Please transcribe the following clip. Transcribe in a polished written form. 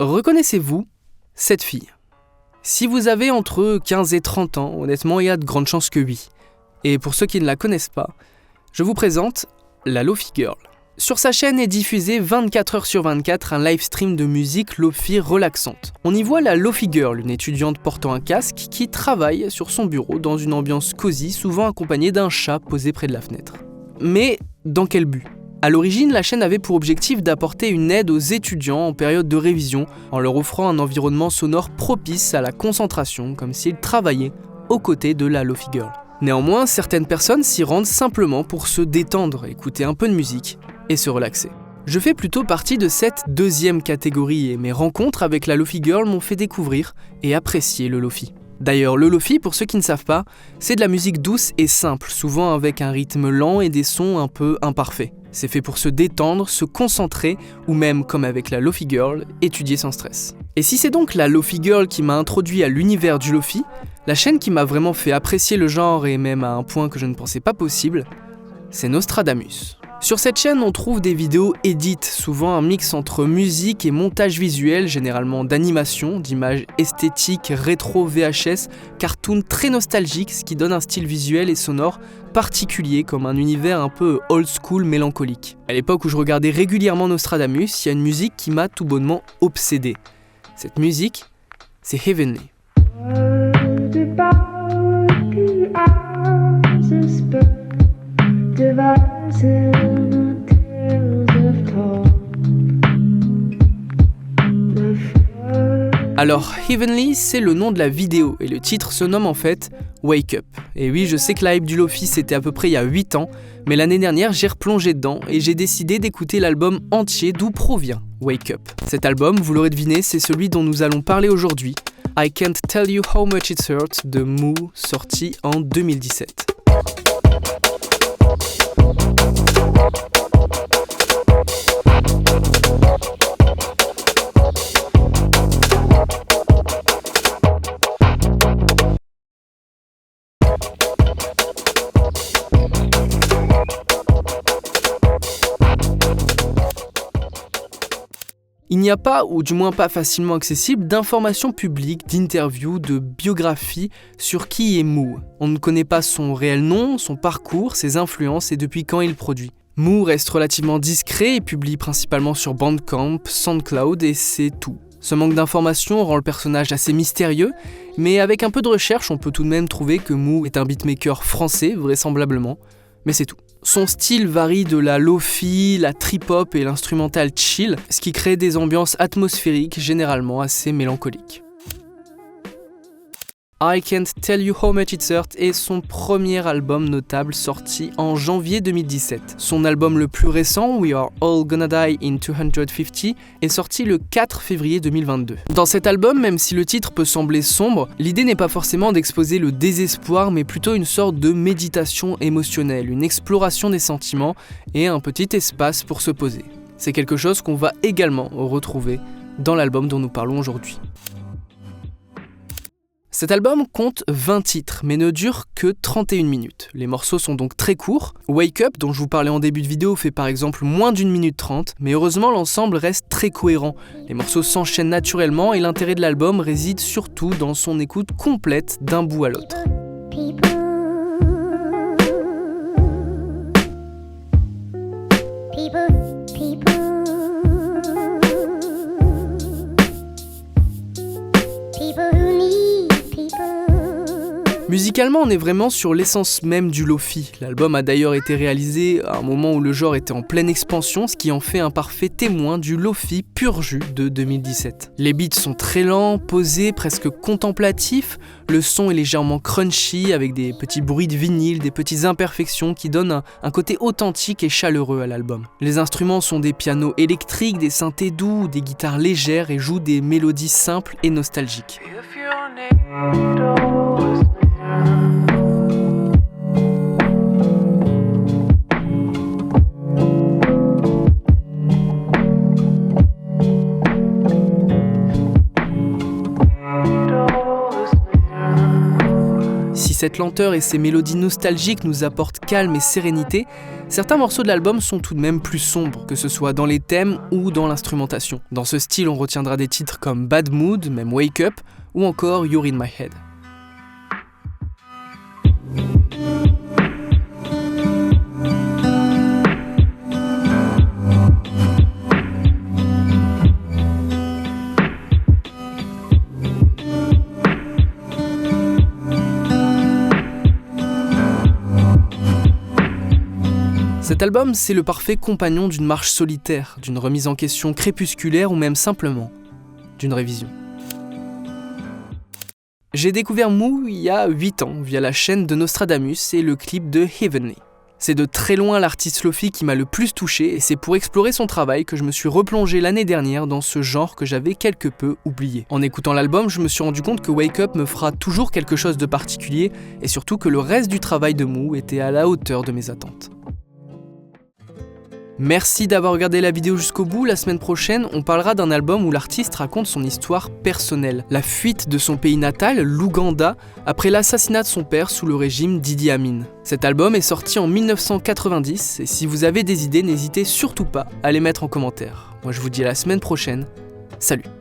Reconnaissez-vous cette fille ? Si vous avez entre 15 et 30 ans, honnêtement, il y a de grandes chances que oui. Et pour ceux qui ne la connaissent pas, je vous présente la Lo-Fi Girl. Sur sa chaîne est diffusé 24 heures sur 24 un live stream de musique Lo-Fi relaxante. On y voit la Lo-Fi Girl, une étudiante portant un casque qui travaille sur son bureau dans une ambiance cosy, souvent accompagnée d'un chat posé près de la fenêtre. Mais dans quel but ? À l'origine, la chaîne avait pour objectif d'apporter une aide aux étudiants en période de révision en leur offrant un environnement sonore propice à la concentration, comme s'ils travaillaient aux côtés de la Lo-Fi Girl. Néanmoins, certaines personnes s'y rendent simplement pour se détendre, écouter un peu de musique et se relaxer. Je fais plutôt partie de cette deuxième catégorie et mes rencontres avec la Lo-Fi Girl m'ont fait découvrir et apprécier le Lo-Fi. D'ailleurs, le Lo-Fi, pour ceux qui ne savent pas, c'est de la musique douce et simple, souvent avec un rythme lent et des sons un peu imparfaits. C'est fait pour se détendre, se concentrer, ou même, comme avec la Lo-Fi Girl, étudier sans stress. Et si c'est donc la Lo-Fi Girl qui m'a introduit à l'univers du Lo-Fi, la chaîne qui m'a vraiment fait apprécier le genre et même à un point que je ne pensais pas possible, c'est Nostradamus. Sur cette chaîne, on trouve des vidéos édites, souvent un mix entre musique et montage visuel, généralement d'animation, d'images esthétiques, rétro VHS, cartoon très nostalgiques, ce qui donne un style visuel et sonore particulier, comme un univers un peu old school mélancolique. À l'époque où je regardais régulièrement Nostradamus, il y a une musique qui m'a tout bonnement obsédé. Cette musique, c'est Heavenly. Alors, Heavenly, c'est le nom de la vidéo et le titre se nomme en fait Wake Up. Et oui, je sais que la hype du Lo-Fi c'était à peu près il y a 8 ans, mais l'année dernière j'ai replongé dedans et j'ai décidé d'écouter l'album entier d'où provient Wake Up. Cet album, vous l'aurez deviné, c'est celui dont nous allons parler aujourd'hui, I Can't Tell You How Much It Hurts de Moo, sorti en 2017. Il n'y a pas, ou du moins pas facilement accessible, d'informations publiques, d'interviews, de biographies sur qui est Moo. On ne connaît pas son réel nom, son parcours, ses influences et depuis quand il produit. Moo reste relativement discret et publie principalement sur Bandcamp, SoundCloud et c'est tout. Ce manque d'informations rend le personnage assez mystérieux, mais avec un peu de recherche, on peut tout de même trouver que Moo est un beatmaker français, vraisemblablement, mais c'est tout. Son style varie de la lo-fi, la trip-hop et l'instrumental chill, ce qui crée des ambiances atmosphériques généralement assez mélancoliques. I Can't Tell You How Much It Hurts est son premier album notable sorti en janvier 2017. Son album le plus récent, We Are All Gonna Die in 250, est sorti le 4 février 2022. Dans cet album, même si le titre peut sembler sombre, l'idée n'est pas forcément d'exposer le désespoir, mais plutôt une sorte de méditation émotionnelle, une exploration des sentiments et un petit espace pour se poser. C'est quelque chose qu'on va également retrouver dans l'album dont nous parlons aujourd'hui. Cet album compte 20 titres, mais ne dure que 31 minutes. Les morceaux sont donc très courts. Wake Up, dont je vous parlais en début de vidéo, fait par exemple moins d'1 minute 30, mais heureusement l'ensemble reste très cohérent. Les morceaux s'enchaînent naturellement et l'intérêt de l'album réside surtout dans son écoute complète d'un bout à l'autre. Musicalement, on est vraiment sur l'essence même du Lo-Fi. L'album a d'ailleurs été réalisé à un moment où le genre était en pleine expansion, ce qui en fait un parfait témoin du Lo-Fi pur jus de 2017. Les beats sont très lents, posés, presque contemplatifs. Le son est légèrement crunchy, avec des petits bruits de vinyle, des petites imperfections qui donnent un côté authentique et chaleureux à l'album. Les instruments sont des pianos électriques, des synthés doux, des guitares légères et jouent des mélodies simples et nostalgiques. cette lenteur et ces mélodies nostalgiques nous apportent calme et sérénité, certains morceaux de l'album sont tout de même plus sombres, que ce soit dans les thèmes ou dans l'instrumentation. Dans ce style, on retiendra des titres comme Bad Mood, même Wake Up, ou encore You're in My Head. Cet album, c'est le parfait compagnon d'une marche solitaire, d'une remise en question crépusculaire ou même simplement d'une révision. J'ai découvert Moo il y a 8 ans via la chaîne de Nostradamus et le clip de Heavenly. C'est de très loin l'artiste Lo-Fi qui m'a le plus touché et c'est pour explorer son travail que je me suis replongé l'année dernière dans ce genre que j'avais quelque peu oublié. En écoutant l'album, je me suis rendu compte que Wake Up me fera toujours quelque chose de particulier et surtout que le reste du travail de Moo était à la hauteur de mes attentes. Merci d'avoir regardé la vidéo jusqu'au bout. La semaine prochaine, on parlera d'un album où l'artiste raconte son histoire personnelle. La fuite de son pays natal, l'Ouganda, après l'assassinat de son père sous le régime d'Idi Amin. Cet album est sorti en 1990 et si vous avez des idées, n'hésitez surtout pas à les mettre en commentaire. Moi je vous dis à la semaine prochaine. Salut!